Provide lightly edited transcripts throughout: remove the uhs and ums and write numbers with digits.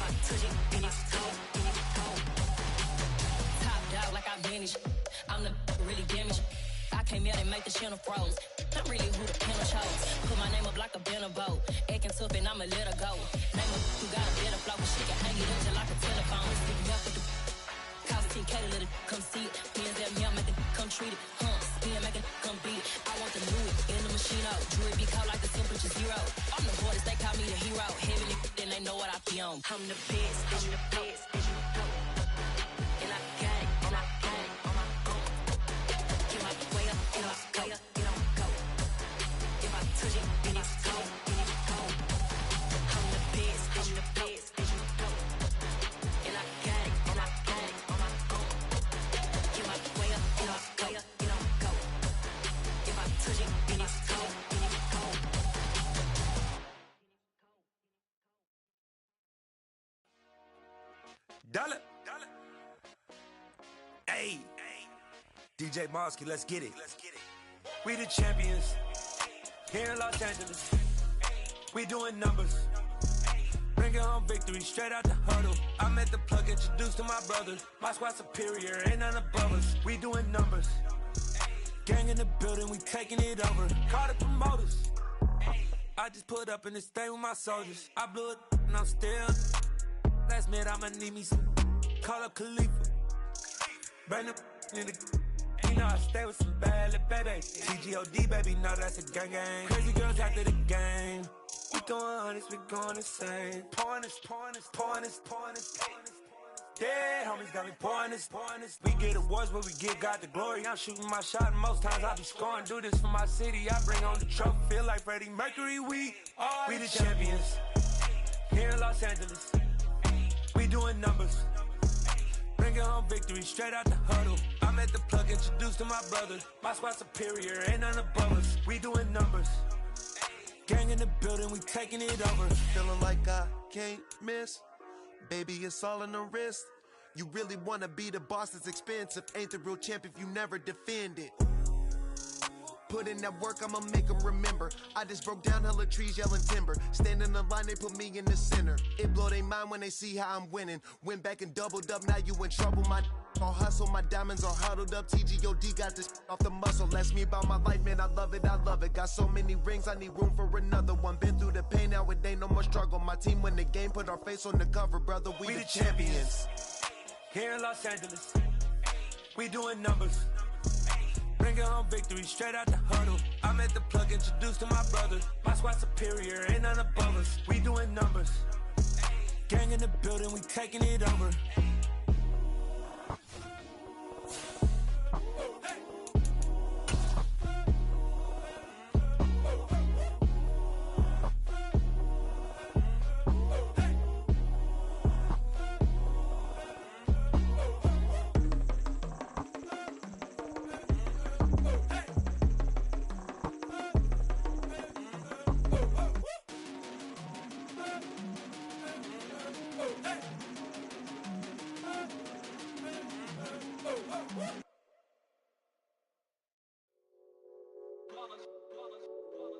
I touch it, then it's cold. Top dog like I vanished. I'm the really damaged. I came out and make the channel froze. I'm really who the panel chose. Put my name up like a banner boat. Acting tough and I'ma let her go. Name her who got a better flow. She can hang it up just like a telephone. Stick me up with the cause 10K to let it come see it. Hands at me, I make it come treat it. Spin, make it come beat it. I want the new in the machine out. Jewelry be cold like the temperature zero. I'm the boys, they call me the hero. Heavy then they know what I be on. I'm the best, I'm the best, and you know. And I got it, and I got it on my own. Get my way up, get on go, get on go. If I touch it, then it's cold, then it's cold. I'm the best, and you know. And I got it, and I got it on my own. Get my way up, get on go, get on go. If I touch it, then it's cold, then it's cold. Dollar. Hey, DJ Mosky, let's get it. We the champions here in Los Angeles. We doing numbers, bringing home victory straight out the huddle. I'm at the plug, introduced to my brothers. My squad superior, ain't none above us. We doing numbers, gang in the building, we taking it over. Call the promoters. I just put up in this thing with my soldiers. I blew it and I'm still. Last minute I'ma need me some. Call up Khalifa. Bring them in the. You know I stay with some bad little baby. TGOD baby, know that's a gang gang. Crazy girls after the game. We going honest, we going insane. Pouring this. Dead homies got me pouring this. We get awards, but we give God the glory. I'm shooting my shot, and most times I be scoring. Do this for my city, I bring on the trophy. Feel like Freddie Mercury, we the champions here in Los Angeles. We doing numbers, bringing home victory straight out the huddle. I'm at the plug, introduced to my brothers. My squad superior, ain't none above us. We doing numbers, gang in the building, we taking it over. Feeling like I can't miss. Baby, it's all in the wrist. You really wanna be the boss, it's expensive. Ain't the real champ if you never defend it. Put in that work, I'ma make them remember. I just broke down hella trees, yelling timber. Stand in the line, they put me in the center. It blow their mind when they see how I'm winning. Went back and doubled up, now you in trouble. My all hustle, my diamonds are huddled up. TGOD got this off the muscle. Ask me about my life, man, I love it. Got so many rings, I need room for another one. Been through the pain, now it ain't no more struggle. My team win the game, put our face on the cover, brother. We the champions here in Los Angeles. We doing numbers, bringing home victory straight out the huddle. I'm at the plug, introduced to my brothers. My squad superior, ain't none above us. We doing numbers, gang in the building, we taking it over.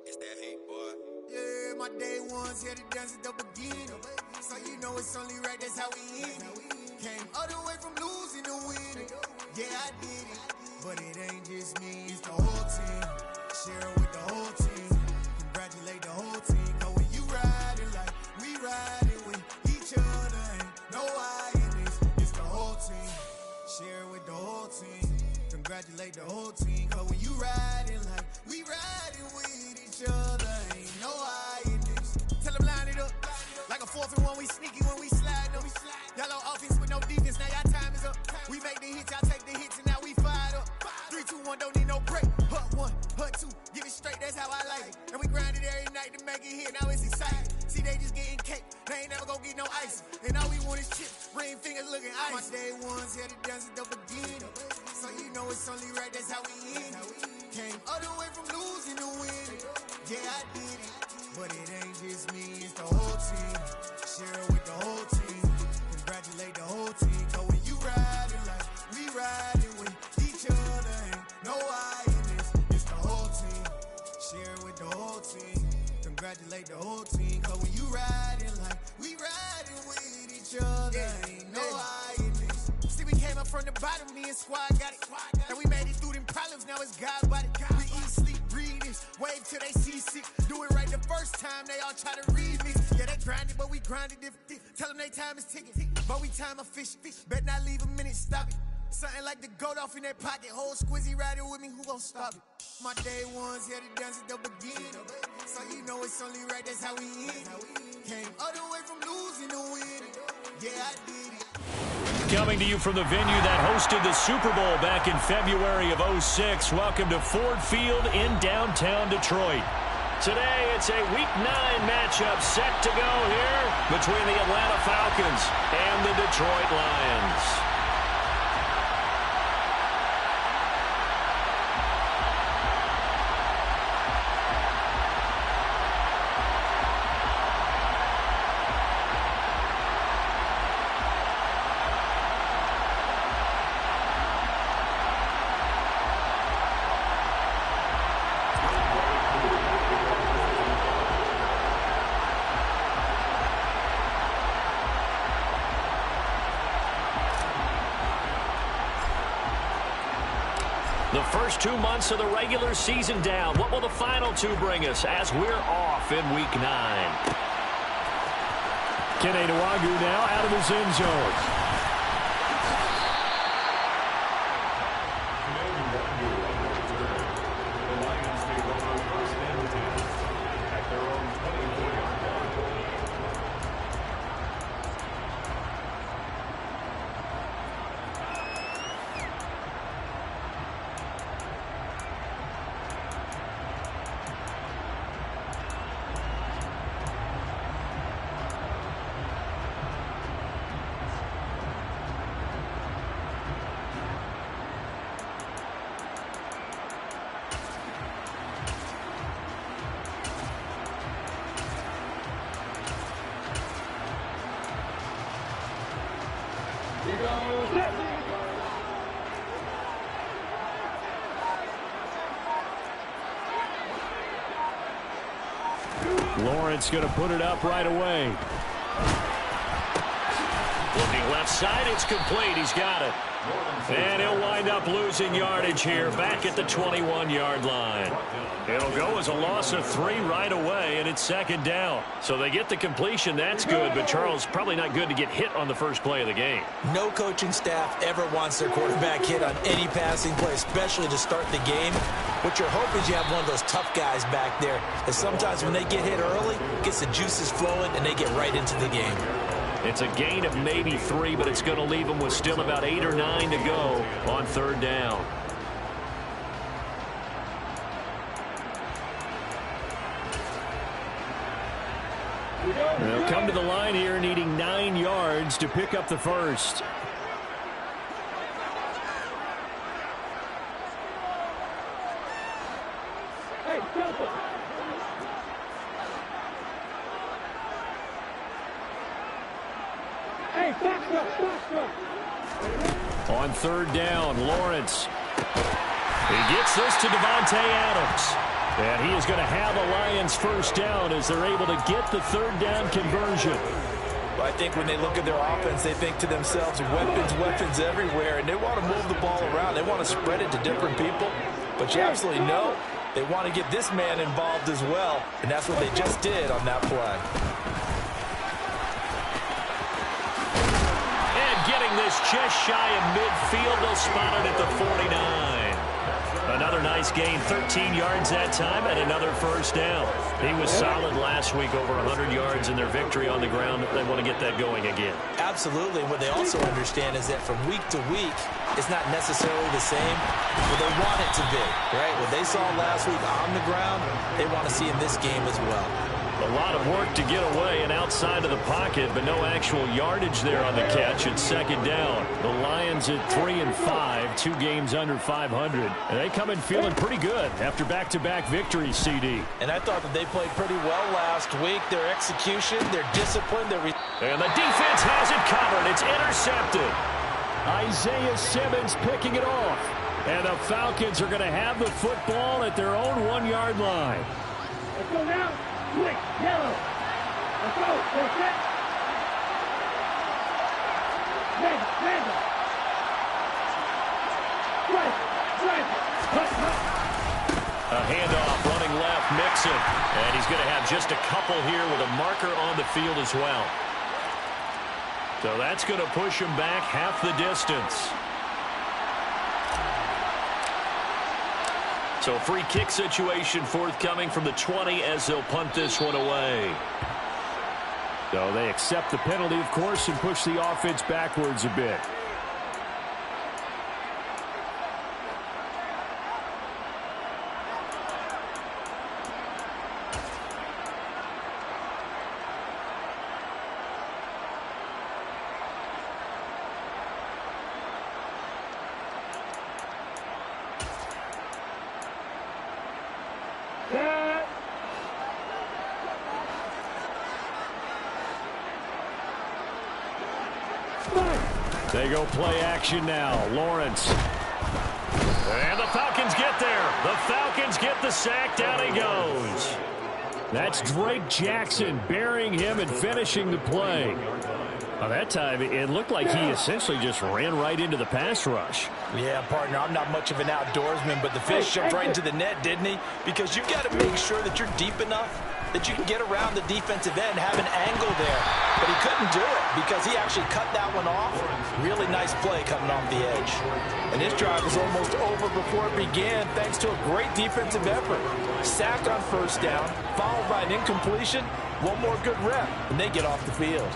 It's that hate, boy. Yeah, my day ones here to dance at the beginning. So you know it's only right, that's how we end it. Came all the way from losing to winning. Yeah, I did it. But it ain't just me, it's the whole team. Share it with the whole team. Congratulate the whole team. Cause when you riding like we riding with each other, ain't no I in this. It's the whole team. Share it with the whole team. Congratulate the whole team. Cause when you riding like we riding with each other, ain't no I in this. Tell them line it up. Like a 4th and 1, we sneaky when we slide them. Yellow offense with no defense, now y'all time is up. We make the hits, y'all take the hits, and now we fired up. 3, 2, 1, don't need no break. Hut 1, hut 2, give it straight, that's how I like it. And we grind it every night to make it hit, now it's exciting. See, they just getting cake, they ain't never gonna get no ice. And all we want is chips, ring fingers looking ice. My day ones here to dance at the beginning. So you know it's only right, that's how we end it. Came all the way from losing to winning. Yeah, I did it. But it ain't just me, it's the whole team. Share it with the whole team. Congratulate the whole team. Cause when you riding like we riding with each other, ain't no I in this. It's the whole team. Share it with the whole team. Congratulate the whole team. Cause when you riding like we riding with each proud of me and squad got it. And we made it through them problems, now it's God body. We eat, sleep, breathe this, wave till they see sick. Do it right the first time, they all try to remix. Yeah, they grinded, but we grinded different. Tell them they time is ticking, but we time a fish. Bet not leave a minute, stop it. Something like the goat off in that pocket. Whole squizzy riding with me, who gon' stop it? My day ones here to dance at the beginning. So you know it's only right, that's how we end. Came all the way from losing to winning. Yeah, I did it. Coming to you from the venue that hosted the Super Bowl back in February of '06. Welcome to Ford Field in downtown Detroit. Today, it's a Week 9 matchup set to go here between the Atlanta Falcons and the Detroit Lions. The first 2 months of the regular season down. What will the final 2 bring us as we're off in Week 9? Kene Nwangwu now out of his end zone. Lawrence going to put it up right away. Looking left side, it's complete. He's got it. And he'll wind up losing yardage here back at the 21-yard line. It'll go as a loss of 3 right away, and it's second down. So they get the completion. That's good, but Charles, probably not good to get hit on the first play of the game. No coaching staff ever wants their quarterback hit on any passing play, especially to start the game. What you're hoping is you have one of those tough guys back there, and sometimes when they get hit early, it gets the juices flowing, and they get right into the game. It's a gain of maybe 3, but it's going to leave them with still about 8 or 9 to go on third down. They'll come to the line here needing 9 yards to pick up the first. On third down, Lawrence. He gets this to Devontae Adams. And he is going to have a Lions first down as they're able to get the third down conversion. Well, I think when they look at their offense, they think to themselves, weapons everywhere, and they want to move the ball around. They want to spread it to different people. But you absolutely know they want to get this man involved as well, and that's what they just did on that play. And getting this just shy of midfield, they'll spot it at the 49. Another nice gain, 13 yards that time, and another first down. He was solid last week, over 100 yards in their victory on the ground. They want to get that going again. Absolutely. What they also understand is that from week to week, it's not necessarily the same, but they want it to be, right? What they saw last week on the ground, they want to see in this game as well. A lot of work to get away and outside of the pocket, but no actual yardage there on the catch. It's second down. The Lions at 3-5, 2 games under 500. And they come in feeling pretty good after back-to-back victories, CD. And I thought that they played pretty well last week. Their execution, their discipline, and the defense has it covered. It's intercepted. Isaiah Simmons picking it off. And the Falcons are going to have the football at their own 1-yard line. Let's go now. Quick, yellow. Let's go. That's it. Red. Jackson. And he's going to have just a couple here with a marker on the field as well. So that's going to push him back half the distance. So free kick situation forthcoming from the 20 as they'll punt this one away. So they accept the penalty, of course, and push the offense backwards a bit. They go play action now. Lawrence. And the Falcons get there. The Falcons get the sack. Down he goes. That's Drake Jackson burying him and finishing the play. Well, that time, it looked like he essentially just ran right into the pass rush. Yeah, partner, I'm not much of an outdoorsman, but the fish jumped right into the net, didn't he? Because you've got to make sure that you're deep enough that you can get around the defensive end, have an angle there. But he couldn't do it because he actually cut that one off. Really nice play coming off the edge. And this drive was almost over before it began thanks to a great defensive effort. Sack on first down, followed by an incompletion, one more good rep, and they get off the field.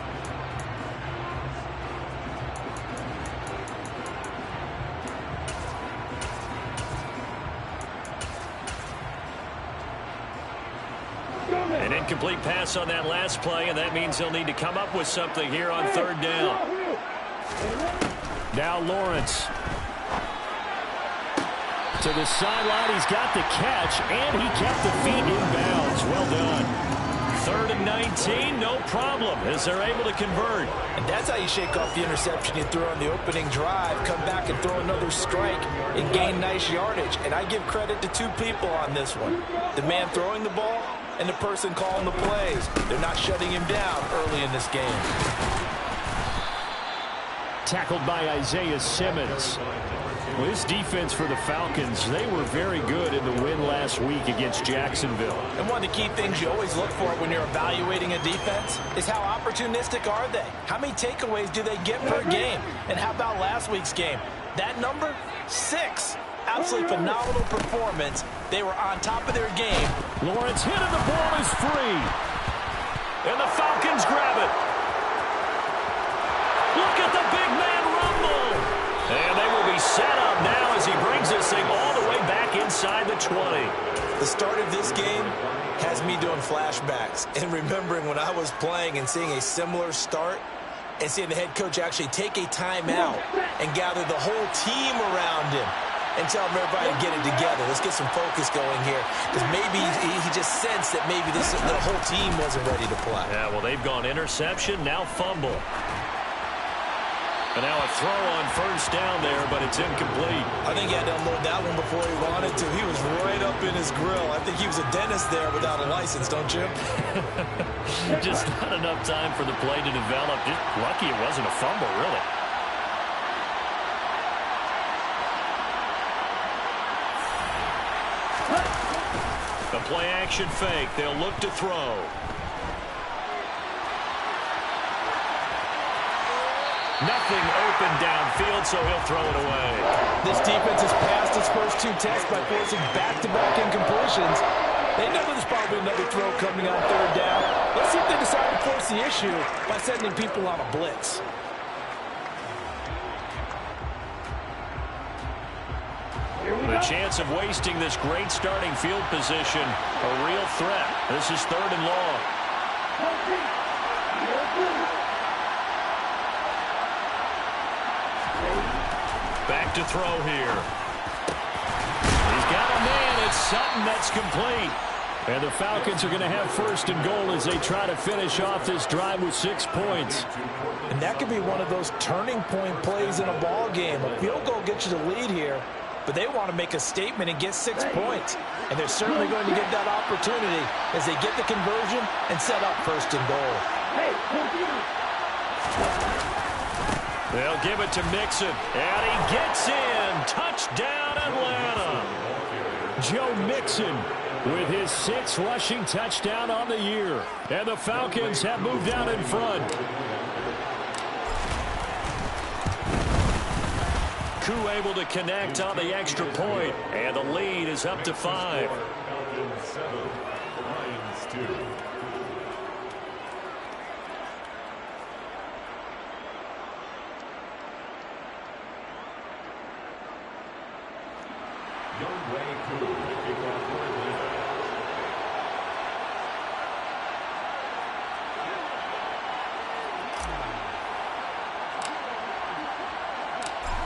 An incomplete pass on that last play, and that means they'll need to come up with something here on third down. Now Lawrence. To the sideline, he's got the catch, and he kept the feet in bounds. Well done. 3rd and 19, no problem, as they're able to convert. And that's how you shake off the interception you threw on the opening drive, come back and throw another strike and gain nice yardage. And I give credit to two people on this one. The man throwing the ball and the person calling the plays. They're not shutting him down early in this game. Tackled by Isaiah Simmons. Well, this defense for the Falcons, they were very good in the win last week against Jacksonville. And one of the key things you always look for when you're evaluating a defense is how opportunistic are they? How many takeaways do they get per game? And how about last week's game? That number? 6. Absolutely phenomenal performance. They were on top of their game. Lawrence hit and the ball is free. And the Falcons grab it. Look at the big man rumble. And they will be set up now as he brings this thing all the way back inside the 20. The start of this game has me doing flashbacks and remembering when I was playing and seeing a similar start and seeing the head coach actually take a timeout and gather the whole team around him and tell everybody to get it together. Let's get some focus going here. Because maybe he just sensed that maybe the whole team wasn't ready to play. Yeah, well, they've gone interception, now fumble. And now a throw on first down there, but it's incomplete. I think he had to unload that one before he wanted to. He was right up in his grill. I think he was a dentist there without a license, don't you? Just not enough time for the play to develop. Just lucky it wasn't a fumble, really. The play action fake. They'll look to throw. Nothing open downfield, so he'll throw it away. This defense has passed its first 2 tests by forcing back-to-back incompletions. They know there's probably another throw coming on third down. Let's see if they decide to force the issue by sending people on a blitz. The chance of wasting this great starting field position, a real threat. This is 3rd and long. Back to throw here. He's got a man. It's Sutton. That's complete. And the Falcons are going to have 1st and goal as they try to finish off this drive with 6 points. And that could be one of those turning point plays in a ball game. A field goal gets you the lead here, but they want to make a statement and get 6 points. And they're certainly going to get that opportunity as they get the conversion and set up 1st and goal. They'll give it to Mixon, and he gets in. Touchdown, Atlanta. Joe Mixon with his 6th rushing touchdown on the year. And the Falcons have moved out in front. Koo able to connect on the extra point, and the lead is up to 5. Falcons 7, Lions 2.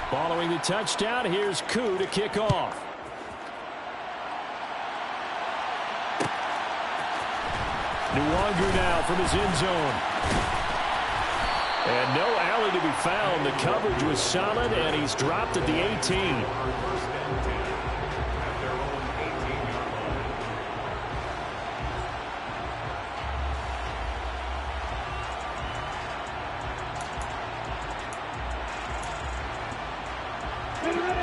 Following the touchdown, here's Koo to kick off. Nwangu now from his end zone. And no alley to be found. The coverage was solid, and he's dropped at the 18.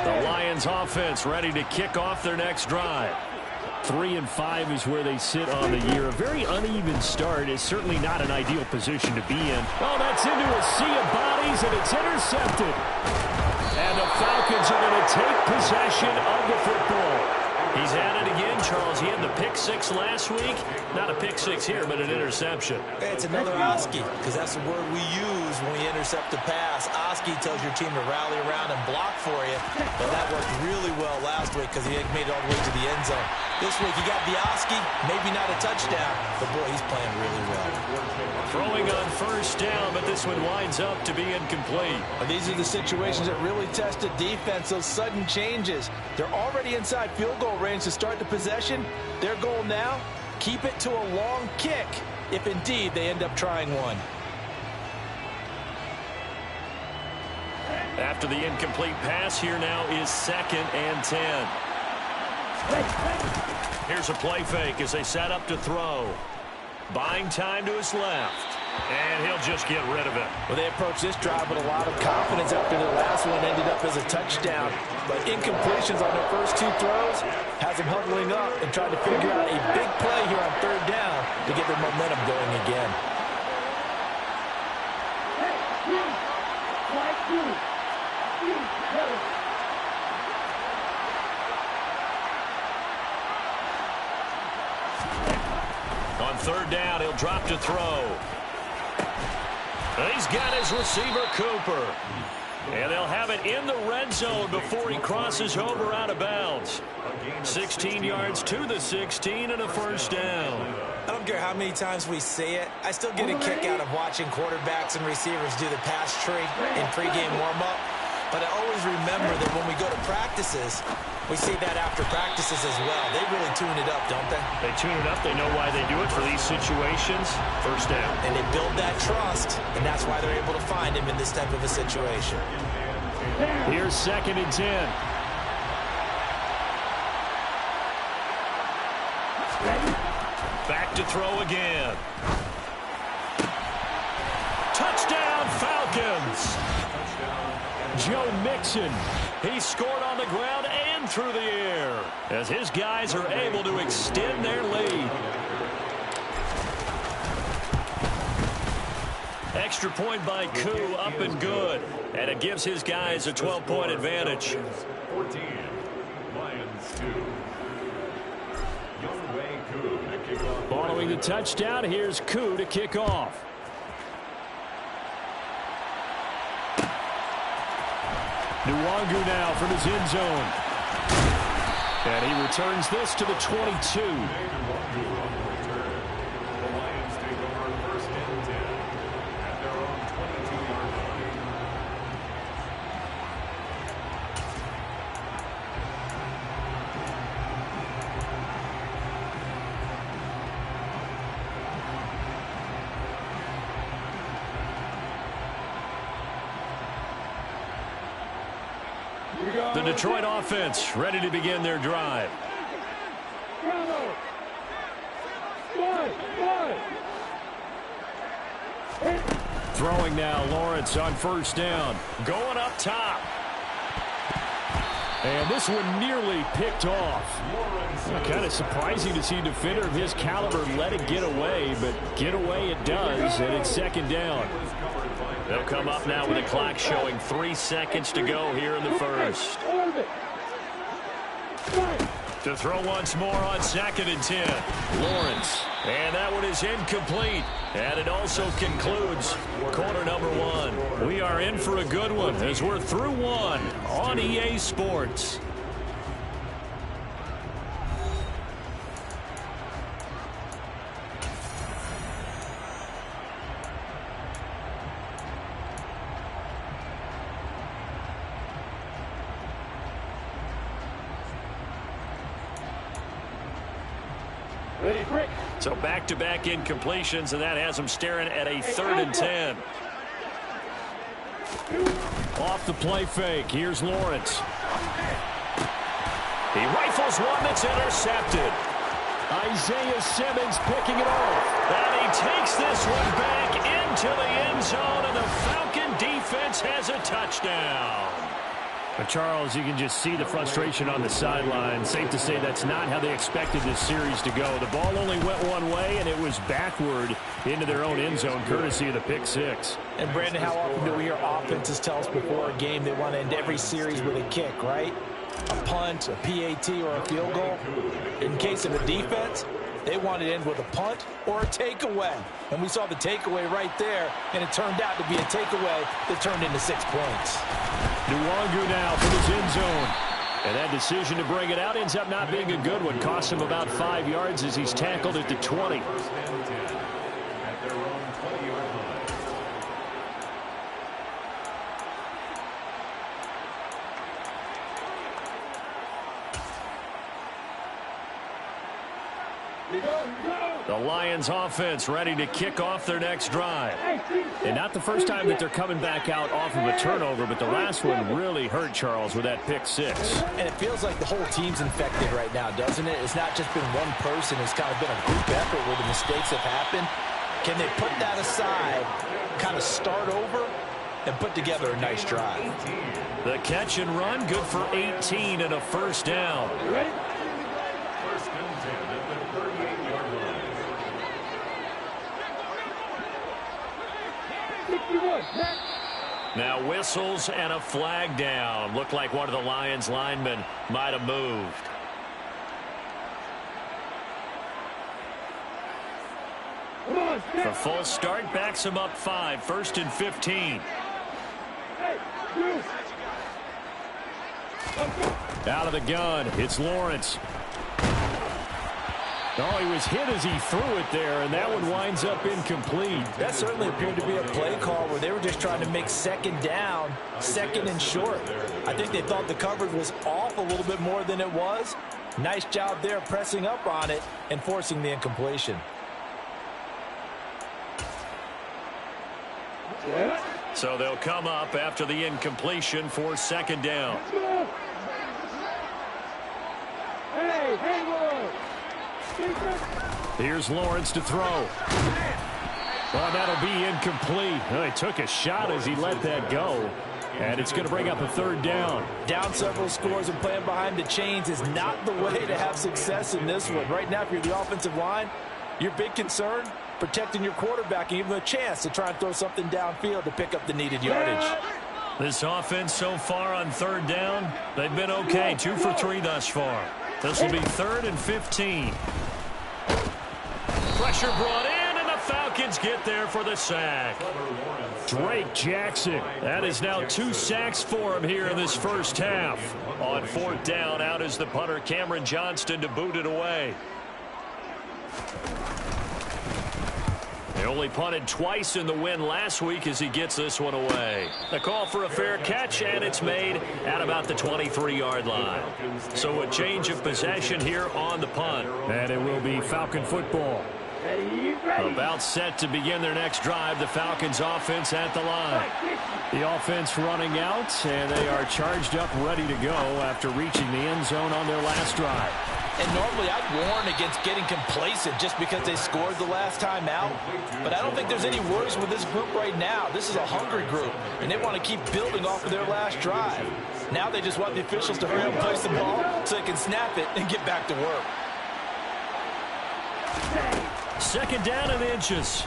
The Lions offense ready to kick off their next drive. 3-5 is where they sit on the year. A very uneven start is certainly not an ideal position to be in. Oh, that's into a sea of bodies, and it's intercepted. And the Falcons are going to take possession of the football. He's at it again, Charles. He had the pick 6 last week. Not a pick 6 here, but an interception. It's another Oski, because that's the word we use when we intercept a pass. Oski tells your team to rally around and block for you. But that worked really well last week because he made it all the way to the end zone. This week he got the Oski, maybe not a touchdown, but boy, he's playing really well. Throwing on first down, but this one winds up to be incomplete. These are the situations that really test a defense, those sudden changes. They're already inside field goal range to start the possession. Their goal now, keep it to a long kick, if indeed they end up trying one. After the incomplete pass, here now is 2nd and 10. Here's a play fake as they set up to throw. Buying time to his left. And he'll just get rid of it. Well, they approached this drive with a lot of confidence after their last one ended up as a touchdown. But incompletions on their first 2 throws has them huddling up and trying to figure out a big play here on 3rd down to get their momentum going again. On 3rd down, he'll drop to throw. He's got his receiver, Cooper. And they'll have it in the red zone before he crosses over out of bounds. 16 yards to the 16 and a first down. I don't care how many times we say it. I still get a kick out of watching quarterbacks and receivers do the pass tree in pregame warm-up. But I always remember that when we go to practices, we see that after practices as well. They really tune it up, don't they? They tune it up. They know why they do it for these situations. First down. And they build that trust, and that's why they're able to find him in this type of a situation. Here's 2nd and 10. Back to throw again. Touchdown, Falcons! Joe Mixon. He scored on the ground and through the air as his guys are able to extend their lead. Extra point by Koo, up and good. And it gives his guys a 12-point advantage. 14, Lions 2. Koo to kick off. Following the touchdown, here's Koo to kick off. Nwangu now from his end zone. And he returns this to the 22. The Detroit offense ready to begin their drive. Throwing now, Lawrence on first down. Going up top. And this one nearly picked off. Kind of surprising to see a defender of his caliber let it get away, but get away it does, and it's second down. They'll come up now with a clock showing 3 seconds to go here in the first. To throw once more on 2nd and 10. Lawrence. And that one is incomplete. And it also concludes quarter number 1. We are in for a good one as we're through one on EA Sports. So back-to-back incompletions, and that has them staring at a 3rd and 10. Off the play fake. Here's Lawrence. He rifles one that's intercepted. Isaiah Simmons picking it off. And he takes this one back into the end zone, and the Falcon defense has a touchdown. But Charles, you can just see the frustration on the sideline. Safe to say that's not how they expected this series to go. The ball only went one way, and it was backward into their own end zone, courtesy of the pick six. And, Brandon, how often do we hear offenses tell us before a game they want to end every series with a kick, right? A punt, a PAT, or a field goal. In case of a defense, they want to end with a punt or a takeaway. And we saw the takeaway right there, and it turned out to be a takeaway that turned into 6 points. Nwangu now from his end zone. And that decision to bring it out ends up not being a good one. Cost him about 5 yards as he's tackled at the 20. The Lions offense ready to kick off their next drive. And not the first time that they're coming back out off of a turnover, but the last one really hurt Charles with that pick six. And it feels like the whole team's infected right now, doesn't it? It's not just been one person. It's kind of been a group effort where the mistakes have happened. Can they put that aside, kind of start over, and put together a nice drive? The catch and run, good for 18 and a first down. First and 10 at the 38-yard line. Now whistles and a flag down. Looked like one of the Lions linemen might have moved. The full start backs him up 5. First and 15. Out of the gun, it's Lawrence. Oh, he was hit as he threw it there, and that one winds up incomplete. That certainly appeared to be a play call where they were just trying to make second down, second and short. I think they thought the coverage was off a little bit more than it was. Nice job there pressing up on it and forcing the incompletion. So they'll come up after the incompletion for second down. Here's Lawrence to throw. Well, that'll be incomplete. Well, he took a shot as he let that go. And it's going to bring up a third down. Down several scores and playing behind the chains is not the way to have success in this one. Right now, if you're the offensive line, your big concern, protecting your quarterback and giving him a chance to try and throw something downfield to pick up the needed yardage. This offense so far on third down, they've been okay. 2 for 3 thus far. This will be 3rd and 15. Pressure brought in, and the Falcons get there for the sack. Drake Jackson. That is now 2 sacks for him here in this first half. On 4th down, out is the punter, Cameron Johnston, to boot it away. They only punted twice in the win last week as he gets this one away. The call for a fair catch, and it's made at about the 23-yard line. So a change of possession here on the punt. And it will be Falcon football. About set to begin their next drive, the Falcons offense at the line. The offense running out, and they are charged up, ready to go after reaching the end zone on their last drive. And normally I'd warn against getting complacent just because they scored the last time out. But I don't think there's any worries with this group right now. This is a hungry group, and they want to keep building off of their last drive. Now they just want the officials to hurry up and place the ball so they can snap it and get back to work. Second down and inches.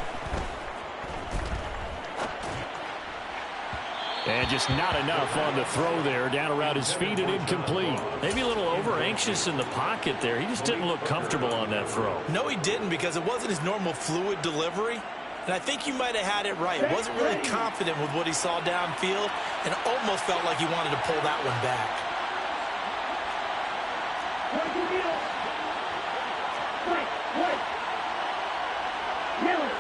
And just not enough on the throw there. Down around his feet and incomplete. Maybe a little over-anxious in the pocket there. He just didn't look comfortable on that throw. No, he didn't, because it wasn't his normal fluid delivery. And I think you might have had it right. Wasn't really confident with what he saw downfield and almost felt like he wanted to pull that one back.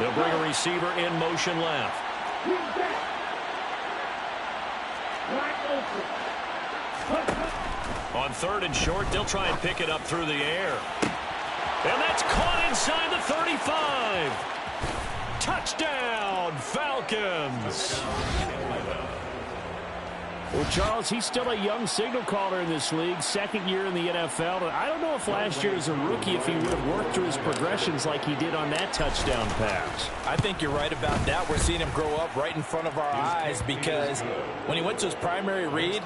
They'll bring a receiver in motion left. On third and short, they'll try and pick it up through the air. And that's caught inside the 35. Touchdown, Falcons. Well, Charles, he's still a young signal caller in this league, second year in the NFL. I don't know if last year as a rookie, if he would have worked through his progressions like he did on that touchdown pass. I think you're right about that. We're seeing him grow up right in front of our eyes, because when he went to his primary read,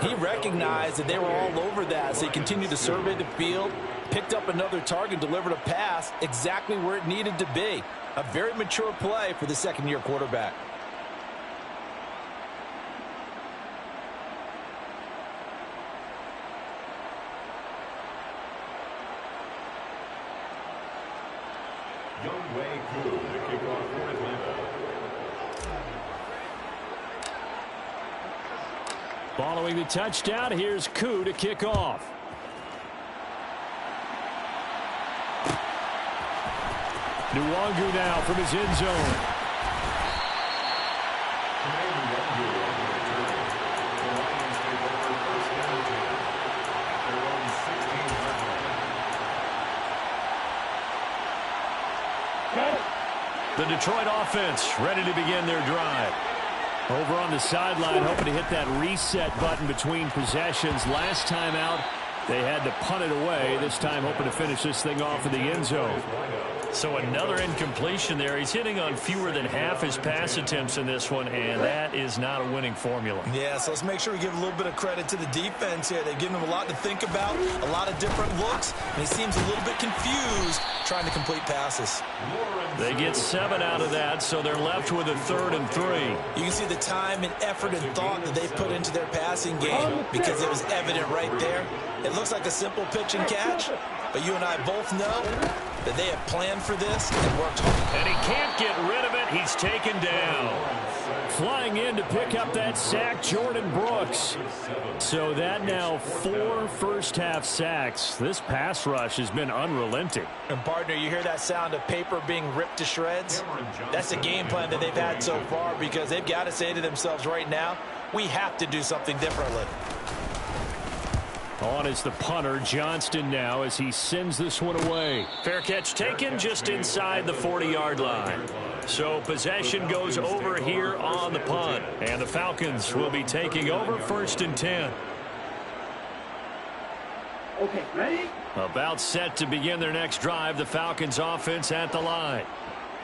he recognized that they were all over that. So he continued to survey the field, picked up another target, delivered a pass exactly where it needed to be. A very mature play for the second-year quarterback. Following the touchdown, here's Koo to kick off. Nwangu now from his end zone. The Detroit offense ready to begin their drive. Over on the sideline, hoping to hit that reset button between possessions. Last time out, they had to punt it away. This time, hoping to finish this thing off in the end zone. So another incompletion there. He's hitting on fewer than half his pass attempts in this one, and that is not a winning formula. Yeah, so let's make sure we give a little bit of credit to the defense here. They've given him a lot to think about, a lot of different looks, and he seems a little bit confused trying to complete passes. They get 7 out of that, so they're left with a 3rd and 3. You can see the time and effort and thought that they put into their passing game, because it was evident right there. It looks like a simple pitch and catch, but you and I both know that they have planned for this and worked hard. And he can't get rid of it. He's taken down. Flying in to pick up that sack, Jordan Brooks. So that now 4 first-half sacks. This pass rush has been unrelenting. And, partner, you hear that sound of paper being ripped to shreds? That's the game plan that they've had so far, because they've got to say to themselves right now, we have to do something differently. On is the punter, Johnston, now as he sends this one away. Fair catch taken just inside the 40-yard line. So possession goes over here on the punt. And the Falcons will be taking over 1st and 10. Okay, ready? About set to begin their next drive. The Falcons offense at the line.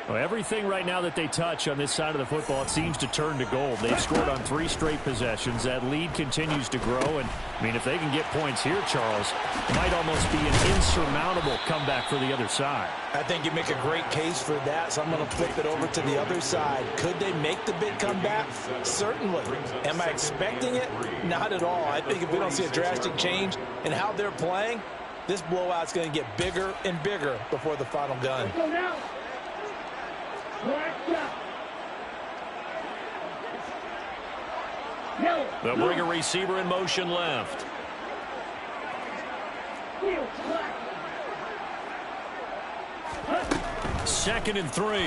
Well, everything right now that they touch on this side of the football, it seems to turn to gold. They've scored on 3 straight possessions. That lead continues to grow. And, I mean, if they can get points here, Charles, it might almost be an insurmountable comeback for the other side. I think you make a great case for that, so I'm going to flip it over to the other side. Could they make the big comeback? Certainly. Am I expecting it? Not at all. I think if we don't see a drastic change in how they're playing, this blowout's going to get bigger and bigger before the final gun. Go now. They'll bring a receiver in motion left. 2nd and 3.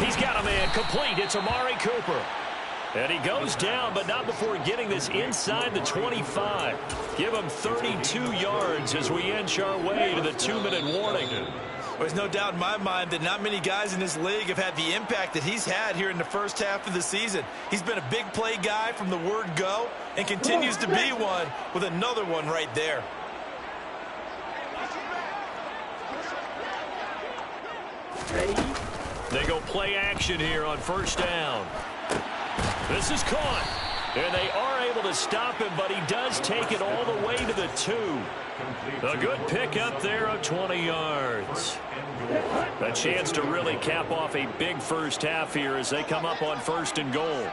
He's got a man complete. It's Amari Cooper. And he goes down, but not before getting this inside the 25. Give him 32 yards as we inch our way to the 2-minute warning. There's no doubt in my mind that not many guys in this league have had the impact that he's had here in the first half of the season. He's been a big play guy from the word go and continues to be one with another one right there. They go play action here on first down. This is caught. And they are able to stop him, but he does take it all the way to the 2. A good pick up there of 20 yards. A chance to really cap off a big first half here as they come up on first and goal.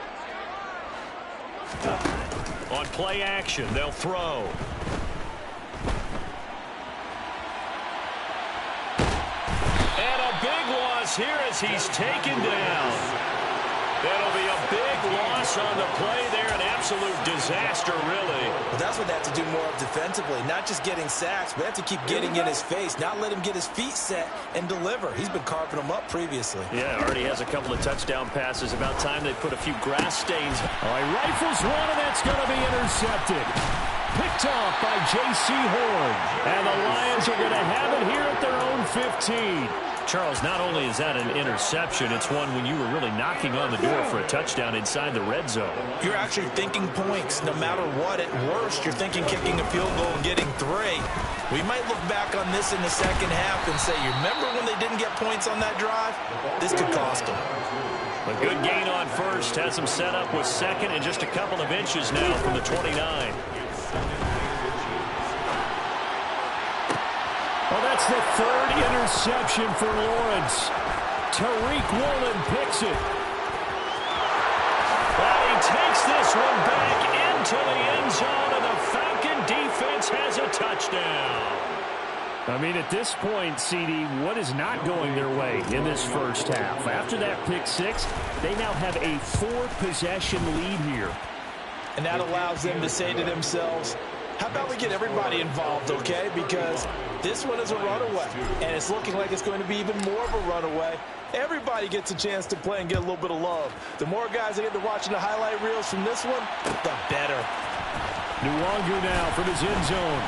On play action, they'll throw. And a big loss here as he's taken down. That'll be a big loss on the play there. An absolute disaster, really. Well, that's what they have to do more of defensively. Not just getting sacks, but have to keep getting in his face. Not let him get his feet set and deliver. He's been carving them up previously. Yeah, already has a couple of touchdown passes. About time they put a few grass stains. All right, rifles one, and that's going to be intercepted. Picked off by J.C. Horn. And the Lions are going to have it here at their own 15. Charles, not only is that an interception, it's one when you were really knocking on the door for a touchdown inside the red zone. You're actually thinking points no matter what. At worst, you're thinking kicking a field goal and getting 3. We might look back on this in the second half and say, you remember when they didn't get points on that drive? This could cost them. A good gain on first has them set up with second and just a couple of inches now from the 29. Well, that's the 3rd interception for Lawrence. Tariq Woolen picks it. Well, he takes this one back into the end zone, and the Falcon defense has a touchdown. I mean, at this point, CD, what is not going their way in this first half? After that pick 6, they now have a 4-possession lead here. And that allows them to say to themselves, how about we get everybody involved, okay? Because this one is a runaway, and it's looking like it's going to be even more of a runaway. Everybody gets a chance to play and get a little bit of love. The more guys that get to watching the highlight reels from this one, the better. Nwangu now from his end zone.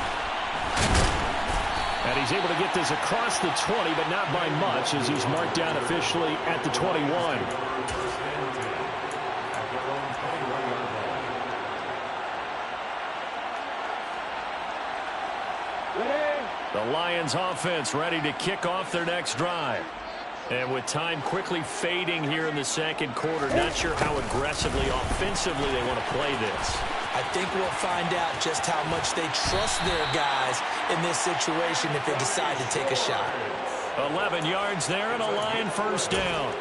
And he's able to get this across the 20, but not by much as he's marked down officially at the 21. The Lions offense ready to kick off their next drive. And with time quickly fading here in the second quarter, not sure how aggressively, offensively they want to play this. I think we'll find out just how much they trust their guys in this situation if they decide to take a shot. 11 yards there and a Lion first down.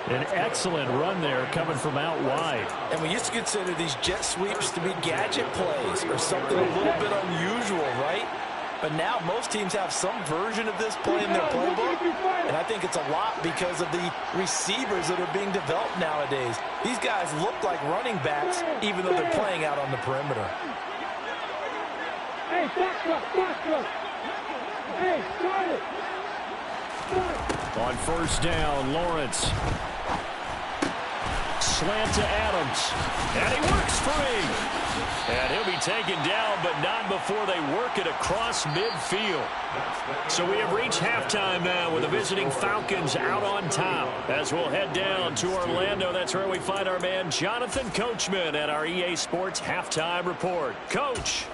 An excellent run there coming from out wide. And we used to consider these jet sweeps to be gadget plays or something a little bit unusual, right? But now most teams have some version of this play in their playbook, and I think it's a lot because of the receivers that are being developed nowadays. These guys look like running backs, even though they're playing out on the perimeter. Hey, stop. Hey, start it. On first down, Lawrence. Slant to Adams. And he works free. And he'll be taken down, but not before they work it across midfield. So we have reached halftime now with the visiting Falcons out on top. As we'll head down to Orlando, that's where we find our man Jonathan Coachman at our EA Sports Halftime Report. Coach.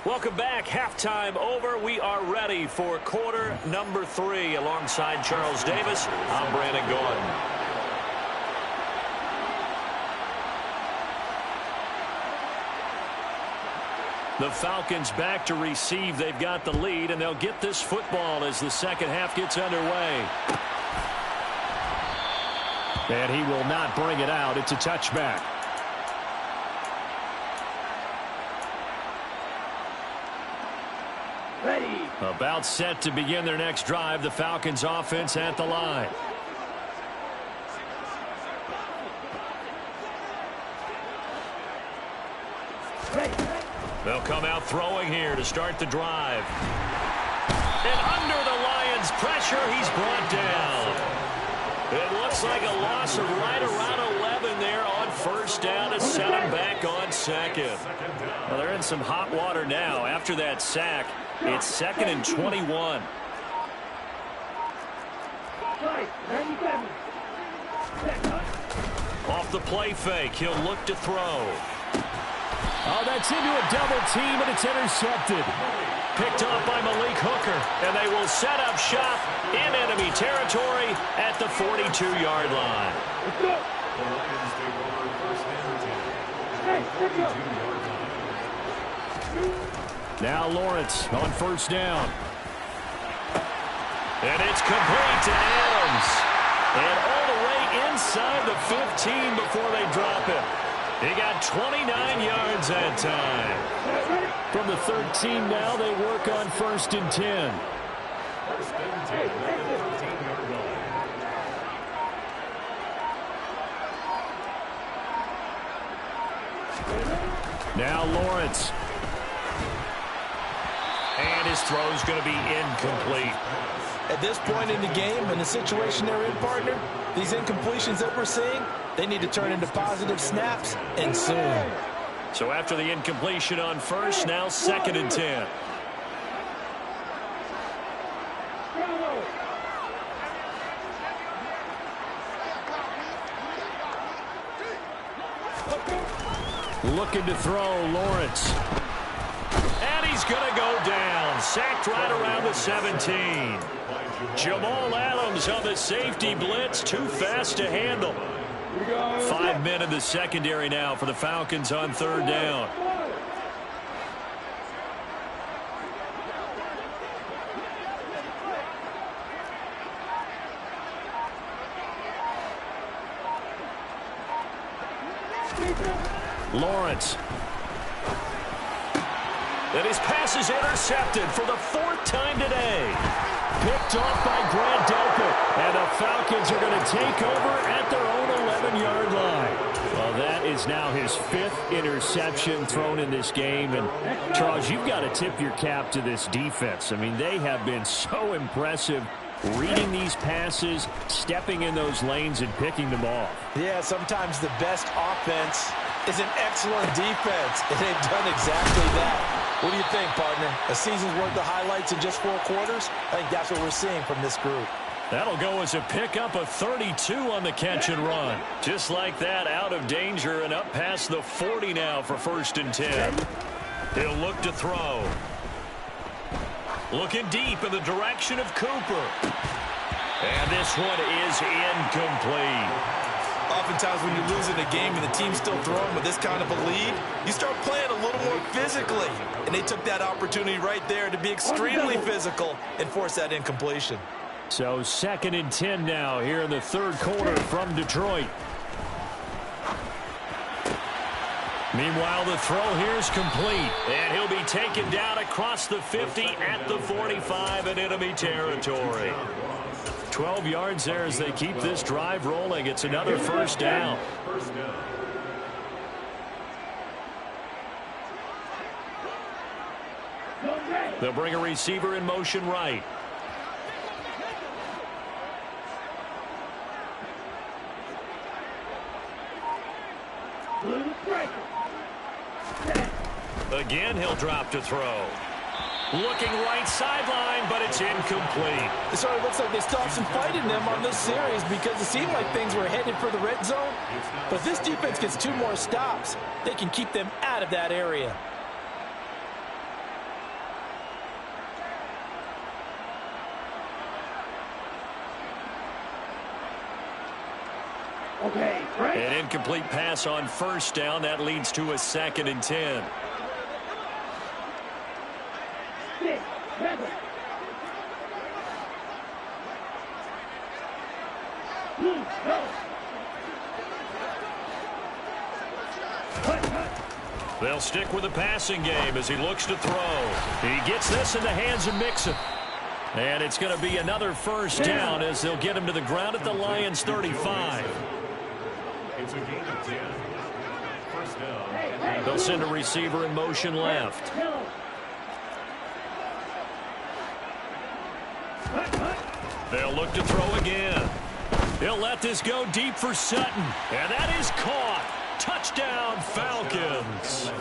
Welcome back. Halftime over. We are ready for quarter number 3. Alongside Charles Davis, I'm Brandon Gordon. The Falcons back to receive. They've got the lead, and they'll get this football as the second half gets underway. And he will not bring it out. It's a touchback. Ready. About set to begin their next drive. The Falcons offense at the line. They'll come out throwing here to start the drive. And under the Lions' pressure, he's brought down. It looks like a loss of right around 11 there on first down to set him back on second. Well, they're in some hot water now. After that sack, it's 2nd and 21. Off the play fake, he'll look to throw. Oh, that's into a double team, and it's intercepted. Picked off by Malik Hooker, and they will set up shop in enemy territory at the 42-yard line. Now Lawrence on first down. And it's complete to Adams. And all the way inside the 15 before they drop him. He got 29 yards that time. From the 13 now, they work on 1st and 10. Now Lawrence. And his throw's going to be incomplete. At this point in the game, in the situation they're in, partner, these incompletions that we're seeing, they need to turn into positive snaps, and soon. So after the incompletion on first, now 2nd and 10. Looking to throw, Lawrence. And he's going to go down. Sacked right around the 17. Jamal Adams on the safety blitz. Too fast to handle. 5 men in the secondary now for the Falcons on 3rd down. Lawrence. And his pass is intercepted for the 4th time today. Picked off by Grant Delpit. And the Falcons are going to take over at their own 11-yard line. Well, that is now his 5th interception thrown in this game. And, Charles, you've got to tip your cap to this defense. I mean, they have been so impressive reading these passes, stepping in those lanes, and picking them off. Yeah, sometimes the best offense is an excellent defense, and they've done exactly that. What do you think, partner? A season's worth of highlights in just 4 quarters? I think that's what we're seeing from this group. That'll go as a pickup of 32 on the catch and run. Just like that, out of danger and up past the 40 now for 1st and 10. He'll look to throw. Looking deep in the direction of Cooper. And this one is incomplete. Oftentimes when you're losing a game and the team's still throwing with this kind of a lead, you start playing a little more physically. And they took that opportunity right there to be extremely physical and force that incompletion. So 2nd and 10 now here in the 3rd quarter from Detroit. Meanwhile, the throw here is complete. And he'll be taken down across the 50 at the 45 in enemy territory. 12 yards there as they keep this drive rolling. It's another 1st down. They'll bring a receiver in motion right. Again, he'll drop to throw. Looking right sideline, but it's incomplete. It sort of looks like they stopped some fight in them on this series because it seemed like things were headed for the red zone. But if this defense gets 2 more stops, they can keep them out of that area. Okay, right. An incomplete pass on 1st down. That leads to a 2nd and 10. 6, 7. Go. They'll stick with the passing game as he looks to throw. He gets this in the hands of Mixon. And it's going to be another 1st down as they'll get him to the ground at the Lions' 35. It's a gain of 10. 1st down. They'll send a receiver in motion left. They'll look to throw again. He'll let this go deep for Sutton. And that is caught. Touchdown, Falcons.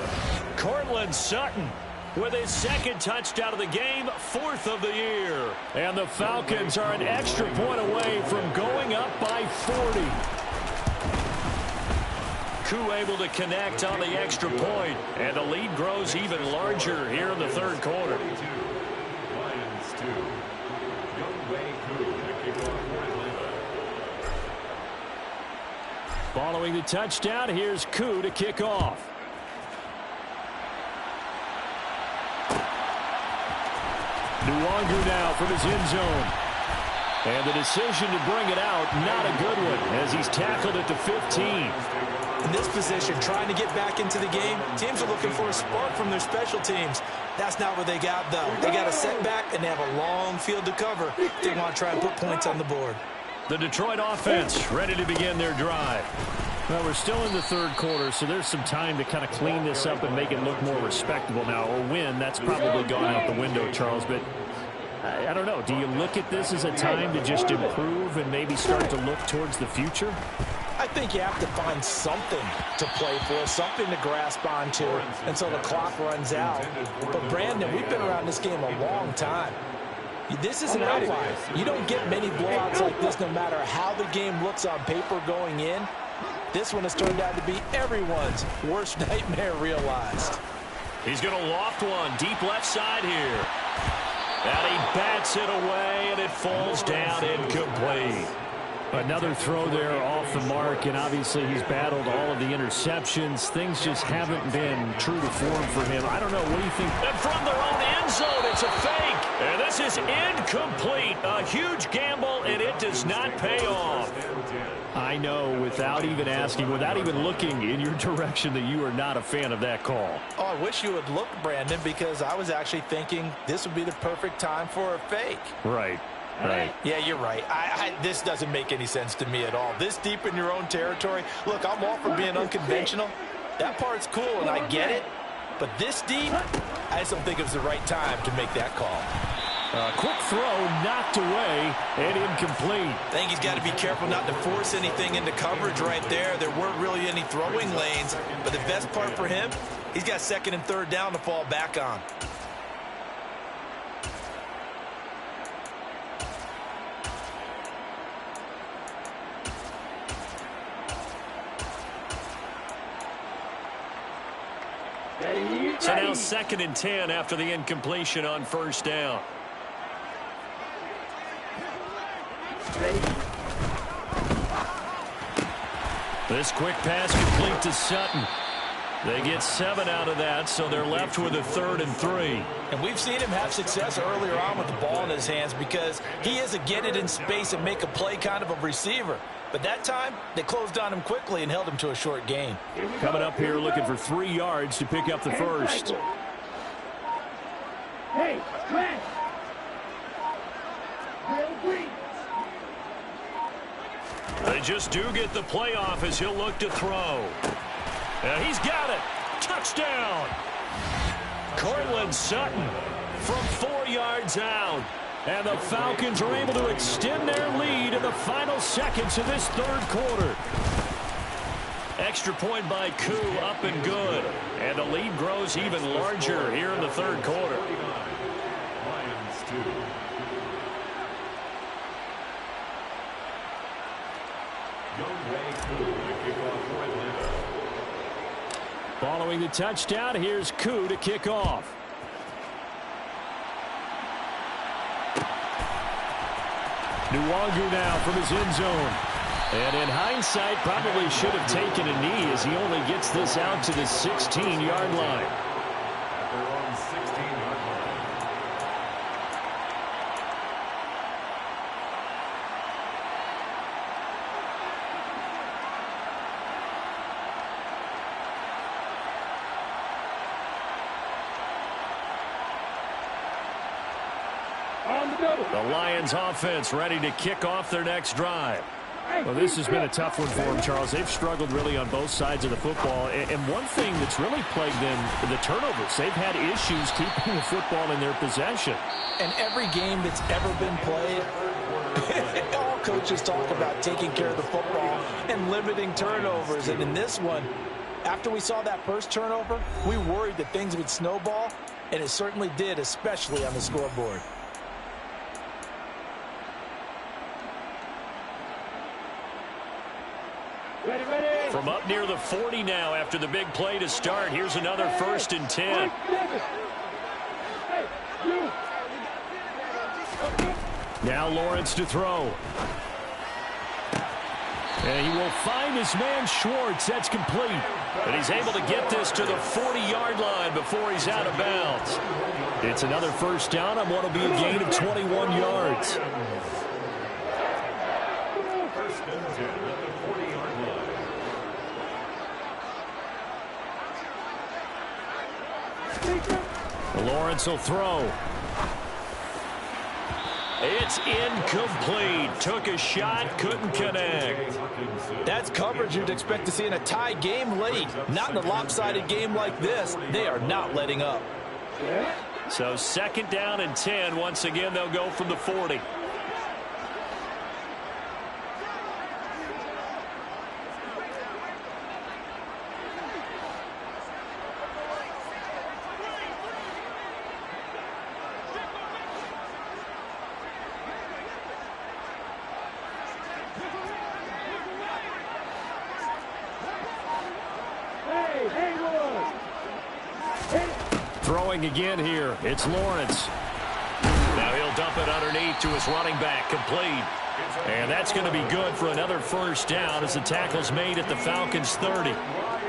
Cortland Sutton with his second touchdown of the game, 4th of the year. And the Falcons are an extra point away from going up by 40. Koo able to connect on the extra point, and the lead grows even larger here in the third quarter. Lions 2. Youngwei Koo to kick off for Atlanta. Following the touchdown, here's Koo to kick off. Nwangu now from his end zone. And the decision to bring it out, not a good one, as he's tackled at the 15. In this position, trying to get back into the game, teams are looking for a spark from their special teams. That's not what they got, though. They got a setback, and they have a long field to cover. They want to try and put points on the board. The Detroit offense ready to begin their drive. Well, we're still in the third quarter, so there's some time to kind of clean this up and make it look more respectable. Now, a win, that's probably gone out the window, Charles, but I don't know. Do you look at this as a time to just improve and maybe start to look towards the future? I think you have to find something to play for, something to grasp onto until the clock runs out. But, Brandon, we've been around this game a long time. This is an outlier. You don't get many blowouts like this no matter how the game looks on paper going in. This one has turned out to be everyone's worst nightmare realized. He's going to loft one deep left side here. And he bats it away, and it falls down incomplete. Another throw there off the mark, and obviously he's battled all of the interceptions. Things just haven't been true to form for him. I don't know. What do you think? And from their own end zone, it's a fake. And this is incomplete. A huge gamble, and it does not pay off. I know, without even asking, without even looking in your direction, that you are not a fan of that call. Oh, I wish you would look, Brandon, because I was actually thinking this would be the perfect time for a fake. Right. Right. Yeah, you're right. This doesn't make any sense to me at all. This deep in your own territory. Look, I'm all for being unconventional. That part's cool, and I get it. But this deep, I just don't think it was the right time to make that call. Quick throw, knocked away, and incomplete. I think he's got to be careful not to force anything into coverage right there. There weren't really any throwing lanes. But the best part for him, he's got second and third down to fall back on. So now 2nd and 10 after the incompletion on first down. This quick pass complete to Sutton. They get 7 out of that, so they're left with a 3rd and 3. And we've seen him have success earlier on with the ball in his hands because he is a get it in space and make a play kind of a receiver. But that time, they closed on him quickly and held him to a short gain. Coming up here looking for 3 yards to pick up the first. Hey, man. They just do get the playoff as he'll look to throw. And he's got it. Touchdown. Cortland Sutton from 4 yards out. And the Falcons are able to extend their lead in the final seconds of this third quarter. Extra point by Koo, up and good. And the lead grows even larger here in the third quarter. Lions 2. Youngwei Koo to kick off for Atlanta. Following the touchdown, here's Koo to kick off. Nwangu now from his end zone. And in hindsight, probably should have taken a knee as he only gets this out to the 16-yard line. At their own 16-yard line. The Lions offense ready to kick off their next drive. Well, this has been a tough one for them, Charles. They've struggled really on both sides of the football. And one thing that's really plagued them, the turnovers. They've had issues keeping the football in their possession. And every game that's ever been played, coaches talk about taking care of the football and limiting turnovers. And in this one, after we saw that first turnover, we worried that things would snowball, and it certainly did, especially on the scoreboard. Ready, ready. From up near the 40 now after the big play to start. Here's another 1st and 10. Now Lawrence to throw. And he will find his man Schwartz. That's complete. And he's able to get this to the 40-yard line before he's out of bounds. It's another 1st down on what will be a gain of 21 yards. Lawrence will throw. It's incomplete. Took a shot, couldn't connect. That's coverage you'd expect to see in a tie game late. Not in a lopsided game like this. They are not letting up. So 2nd down and 10. Once again, they'll go from the 40. Throwing again here. It's Lawrence. Now he'll dump it underneath to his running back. Complete. And that's going to be good for another 1st down as the tackle's made at the Falcons' 30.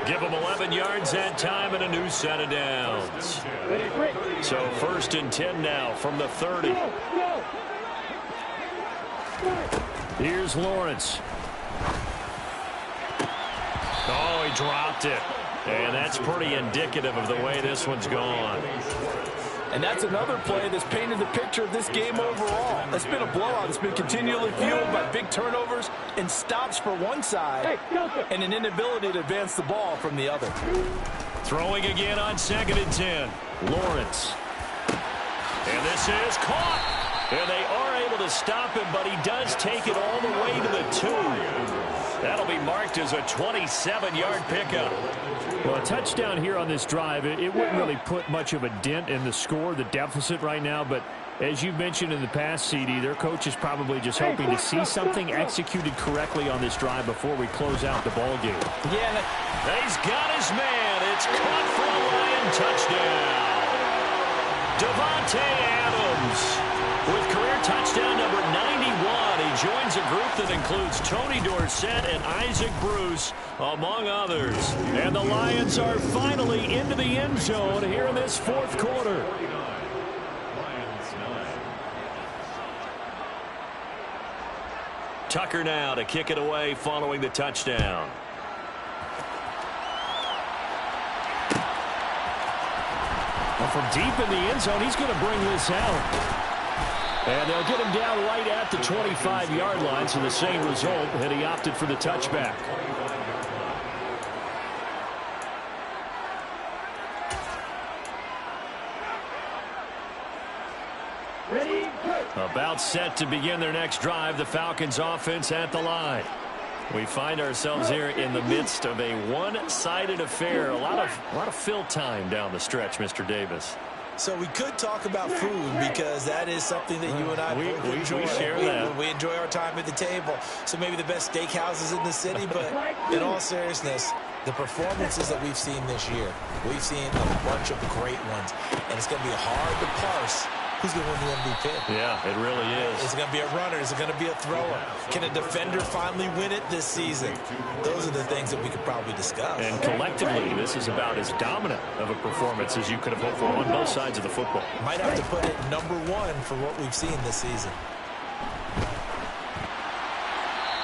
Give them 11 yards that time and a new set of downs. So 1st and 10 now from the 30. Here's Lawrence. Oh, he dropped it. And that's pretty indicative of the way this one's gone. And that's another play that's painted the picture of this game overall. It's been a blowout. It's been continually fueled by big turnovers and stops for one side and an inability to advance the ball from the other. Throwing again on 2nd and 10. Lawrence. And this is caught. And they are able to stop him, but he does take it all the way to the 2. That'll be marked as a 27-yard pickup. Well, a touchdown here on this drive, it wouldn't really put much of a dent in the score, the deficit right now. But as you've mentioned in the past, CD, their coach is probably just hoping to see something executed correctly on this drive before we close out the ball game. Yeah, he's got his man. It's caught for a Lion touchdown. Devontae Adams with career touchdown number 91. He joins a group that includes Tony Dorsett and Isaac Bruce, among others. And the Lions are finally into the end zone here in this 4th quarter. Tucker now to kick it away following the touchdown. Well, from deep in the end zone, he's going to bring this out. And they'll get him down right at the 25-yard line, so the same result, and he opted for the touchback. Ready, About set to begin their next drive, the Falcons offense at the line. We find ourselves here in the midst of a one-sided affair. A lot of fill time down the stretch, Mr. Davis. so we could talk about food because that is something that you and I both enjoy. We share that. We enjoy our time at the table. So maybe the best steakhouses in the city, but in all seriousness, the performances that we've seen this year, we've seen a bunch of great ones, and it's going to be hard to parse who's going to win the MVP. Yeah, it really is. Is it going to be a runner? Is it going to be a thrower? Can a defender finally win it this season? Those are the things that we could probably discuss. And collectively, this is about as dominant of a performance as you could have hoped for on both sides of the football. Might have to put it number one for what we've seen this season.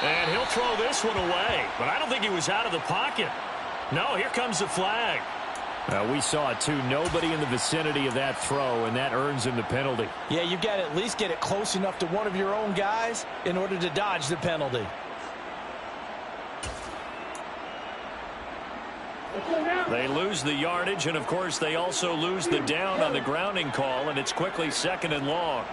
And he'll throw this one away, but I don't think he was out of the pocket. No, here comes the flag. We saw it, too. Nobody in the vicinity of that throw, and that earns him the penalty. Yeah, you've got to at least get it close enough to one of your own guys in order to dodge the penalty. They lose the yardage, and, of course, they also lose the down on the grounding call, and it's quickly 2nd and long.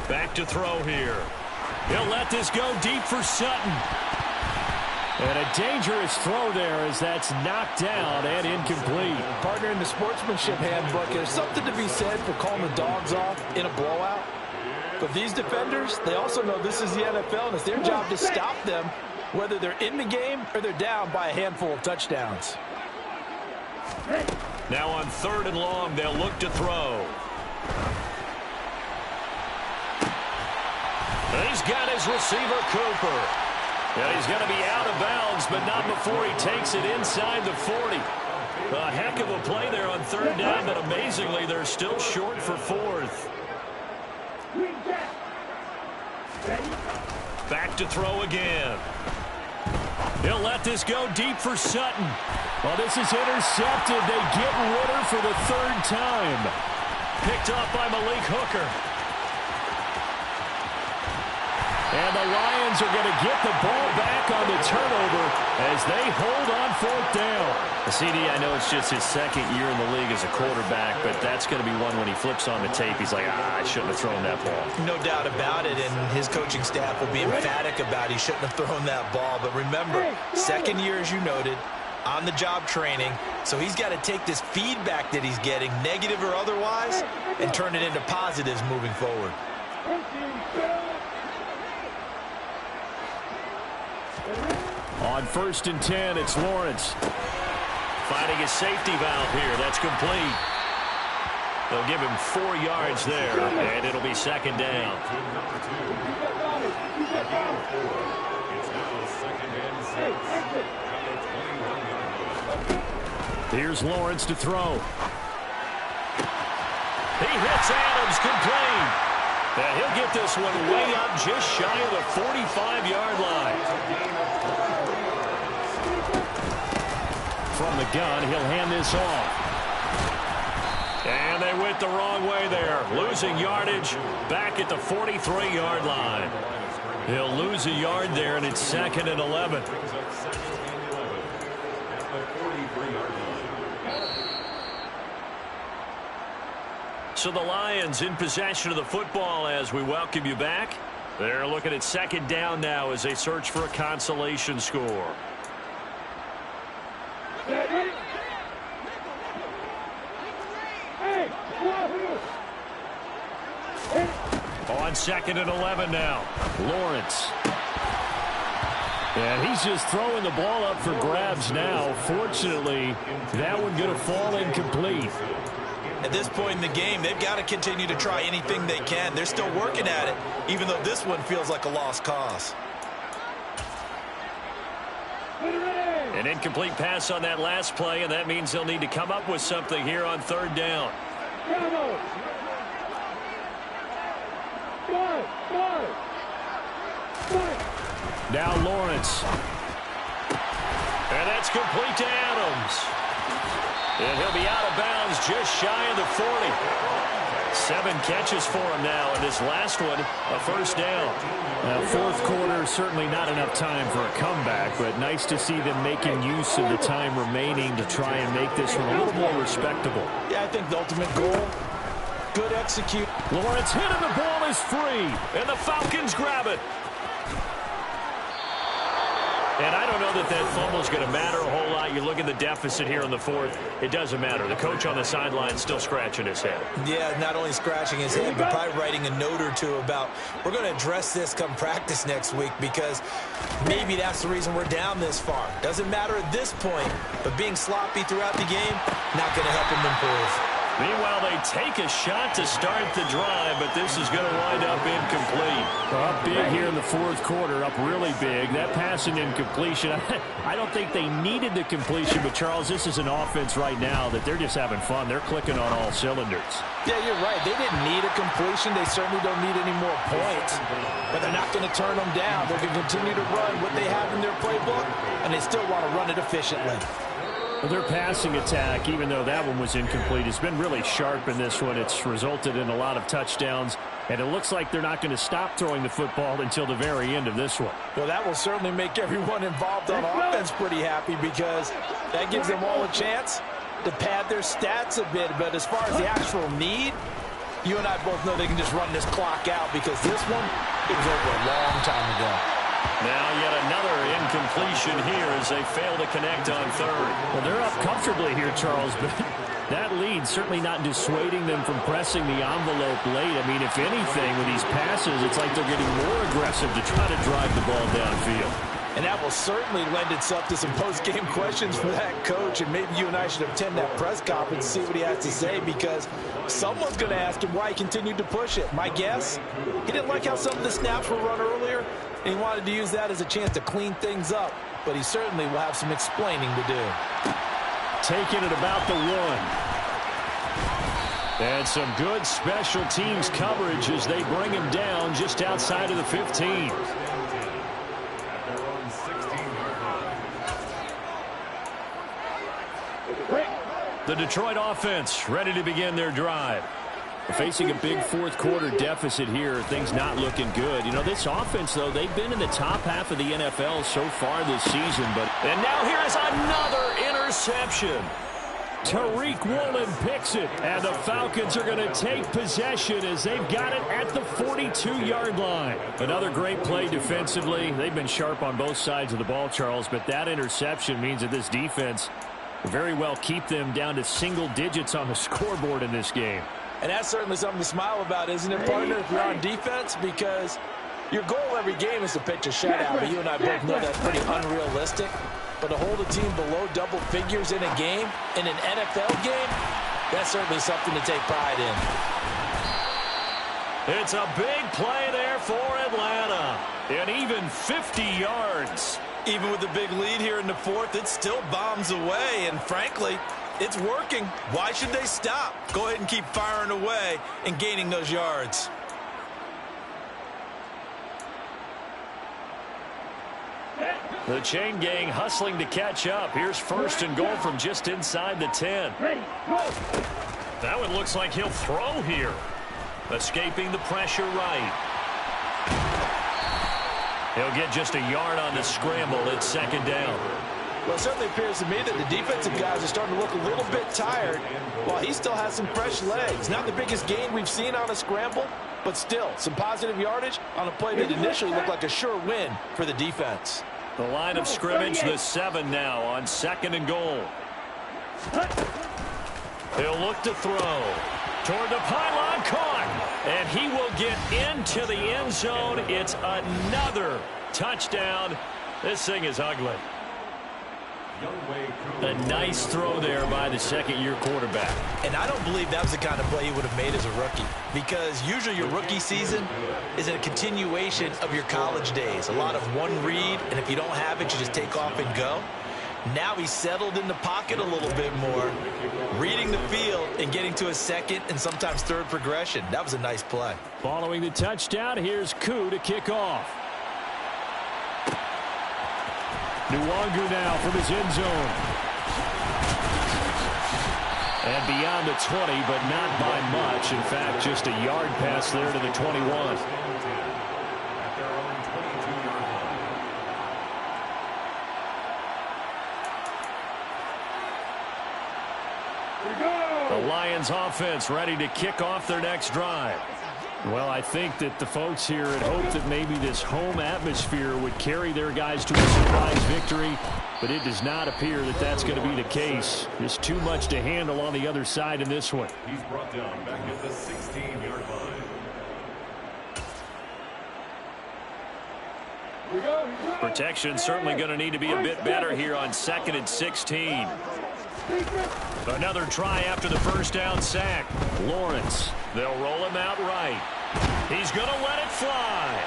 Back to throw here. He'll let this go deep for Sutton. And a dangerous throw there as that's knocked down and incomplete. Partner, in the sportsmanship handbook, there's something to be said for calling the dogs off in a blowout. But these defenders, they also know this is the NFL, and it's their job to stop them, whether they're in the game or they're down by a handful of touchdowns. Now on 3rd and long, they'll look to throw. He's got his receiver, Cooper. And he's going to be out of bounds, but not before he takes it inside the 40. A heck of a play there on 3rd down, but amazingly, they're still short for 4th. Back to throw again. He'll let this go deep for Sutton. Well, this is intercepted. They get Ritter for the 3rd time. Picked off by Malik Hooker. And the Lions are going to get the ball back on the turnover as they hold on 4th down. CD, I know it's just his 2nd year in the league as a quarterback, but that's going to be one when he flips on the tape, he's like, I shouldn't have thrown that ball. No doubt about it, and his coaching staff will be emphatic about he shouldn't have thrown that ball. But remember, 2nd year, as you noted, on-the-job training, so he's got to take this feedback that he's getting, negative or otherwise, and turn it into positives moving forward. On 1st and 10, it's Lawrence. Finding a safety valve here. That's complete. They'll give him 4 yards there, and it'll be 2nd down. Here's Lawrence to throw. He hits Adams, complete. And he'll get this one way up just shy of the 45-yard line. From the gun, he'll hand this off. And they went the wrong way there. Losing yardage back at the 43-yard line. He'll lose a yard there, and it's 2nd and 11. So the Lions in possession of the football as we welcome you back. They're looking at 2nd down now as they search for a consolation score. On 2nd and 11 now. Lawrence. And he's just throwing the ball up for grabs now. Fortunately, that one going to fall incomplete. At this point in the game, they've got to continue to try anything they can. They're still working at it, even though this one feels like a lost cause. An incomplete pass on that last play, and that means they'll need to come up with something here on 3rd down. Now Lawrence. And that's complete to Adams. And he'll be out of bounds just shy of the 40. 7 catches for him now, and this last one, a 1st down. Now, 4th quarter, certainly not enough time for a comeback, but nice to see them making use of the time remaining to try and make this one a little more respectable. Yeah, I think the ultimate goal, good execute. Lawrence hit and the ball is free. And the Falcons grab it. And I don't know that that fumble is going to matter a whole lot. You look at the deficit here in the 4th. It doesn't matter. The coach on the sideline still scratching his head. Yeah, not only scratching his head, but probably writing a note or two about, we're going to address this come practice next week because maybe that's the reason we're down this far. Doesn't matter at this point, but being sloppy throughout the game, not going to help him improve. Meanwhile, they take a shot to start the drive, but this is going to wind up incomplete. Up big here in the 4th quarter, up really big. That passing incompletion, I don't think they needed the completion, but Charles, this is an offense right now that they're just having fun. They're clicking on all cylinders. Yeah, you're right. They didn't need a completion. They certainly don't need any more points, but they're not going to turn them down. They're going to continue to run what they have in their playbook, and they still want to run it efficiently. Well, their passing attack, even though that one was incomplete, has been really sharp in this one. It's resulted in a lot of touchdowns, and it looks like they're not going to stop throwing the football until the very end of this one. Well, that will certainly make everyone involved on offense pretty happy because that gives them all a chance to pad their stats a bit. But as far as the actual need, You and I both know they can just run this clock out because this one, it was over a long time ago. Now yet another incompletion here as they fail to connect on third. Well, they're up comfortably here, Charles, but that lead certainly not dissuading them from pressing the envelope late. I mean, if anything, with these passes, it's like they're getting more aggressive to try to drive the ball downfield. And that will certainly lend itself to some post-game questions for that coach. And maybe you and I should attend that press conference and see what he has to say, because someone's going to ask him why he continued to push it. My guess, he didn't like how some of the snaps were run earlier, and he wanted to use that as a chance to clean things up. But he certainly will have some explaining to do. Taking it about the 1. And some good special teams coverage as they bring him down just outside of the 15. The Detroit offense ready to begin their drive. Facing a big fourth-quarter deficit here, things not looking good. You know, this offense, though, they've been in the top half of the NFL so far this season. And now here is another interception. Tariq Woolen picks it, and the Falcons are going to take possession as they've got it at the 42-yard line. Another great play defensively. They've been sharp on both sides of the ball, Charles, but that interception means that this defense will very well keep them down to single digits on the scoreboard in this game. And that's certainly something to smile about, isn't it, partner, if you're on defense? Because your goal every game is to pitch a shutout, but you and I both know that's pretty unrealistic. But to hold a team below double figures in a game, in an NFL game, that's certainly something to take pride in. It's a big play there for Atlanta. And even 50 yards. Even with the big lead here in the fourth, it still bombs away. And frankly, it's working. Why should they stop? Go ahead and keep firing away and gaining those yards. The chain gang hustling to catch up. Here's first and goal from just inside the 10. That one looks like he'll throw here. Escaping the pressure right. He'll get just a yard on the scramble. It's second down. Well, it certainly appears to me that the defensive guys are starting to look a little bit tired while he still has some fresh legs. Not the biggest gain we've seen on a scramble, but still some positive yardage on a play that initially looked like a sure win for the defense. The line of scrimmage, the 7 now on second and goal. He'll look to throw. Toward the pylon, caught. And he will get into the end zone. It's another touchdown. This thing is ugly. A nice throw there by the second-year quarterback. And I don't believe that was the kind of play he would have made as a rookie, because usually your rookie season is a continuation of your college days. A lot of one read, and if you don't have it, you just take off and go. Now he's settled in the pocket a little bit more, reading the field and getting to a second and sometimes third progression. That was a nice play. Following the touchdown, here's Koo to kick off. Nwangu now from his end zone. And beyond the 20, but not by much. In fact, just a yard pass there to the 21. The Lions offense ready to kick off their next drive. Well, I think that the folks here had hoped that maybe this home atmosphere would carry their guys to a surprise victory, but it does not appear that that's going to be the case. There's too much to handle on the other side in this one. He's brought down back at the 16-yard line. Protection certainly going to need to be a bit better here on 2nd and 16. Another try after the first down sack. Lawrence. They'll roll him out right. He's going to let it fly.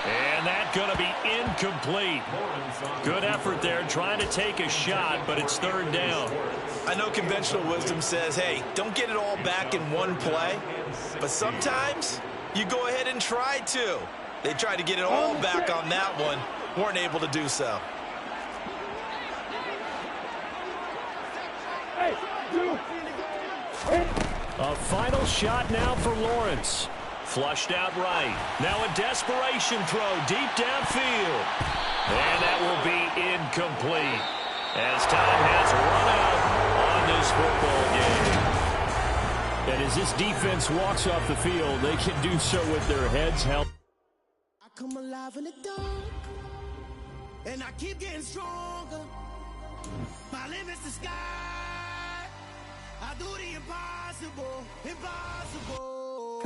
And that's going to be incomplete. Good effort there trying to take a shot, but it's third down. I know conventional wisdom says, hey, don't get it all back in one play. But sometimes you go ahead and try to. They tried to get it all back on that one. Weren't able to do so. A final shot now for Lawrence. Flushed out right. Now a desperation throw deep downfield. And that will be incomplete as time has run out on this football game. And as this defense walks off the field, they can do so with their heads held. I come alive in the dark, and I keep getting stronger. My limit's the sky. I do the impossible, impossible.